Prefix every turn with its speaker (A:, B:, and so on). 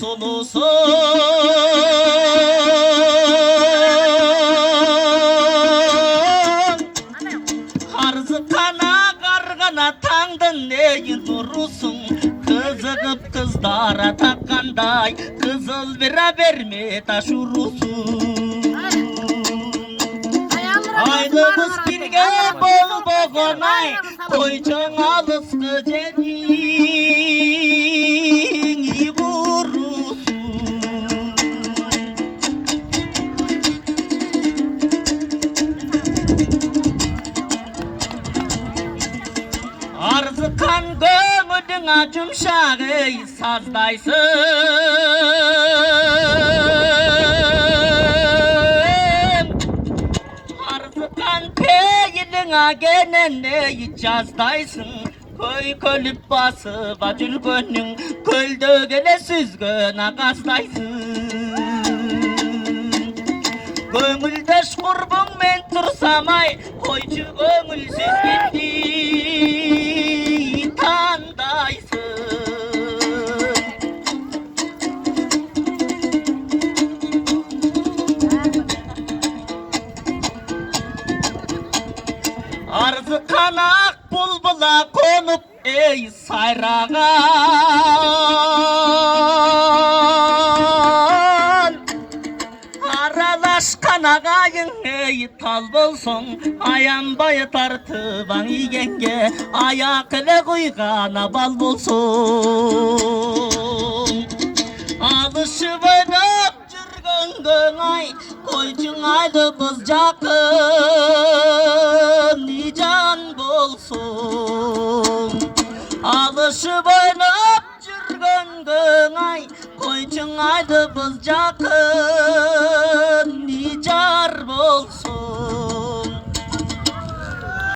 A: sulusun. Harzı kana kargana tandın neyin durusun. Kızı kıp kızdara takkanday kızıl bira verme taşurusun. Aydımız birge bol boğunay koycan alıs gıcenin vurusun. Arzı kan gömüdün acımşağı sazdaysın. Arzı kan peyilin genene cazdaysın. Köy kölüp bası bacıl gönlün kölde gele süzgün ağaçtaysın. Gömüldeş kurbun men tursamay koycu gömülsüz gitti tandaysın. Arzı kanak bulbula konup ey sayrağan. Aralaşkan ağayın ey tal bolsun. Ayan bayı tartıban yenge ayak ile kuygana bal bolsun. Alışıp oynap jürgen göğay koycun aydı bız jakın nican bolsun. Alışıp oynap jürgen göğay koycun aydı bız jakın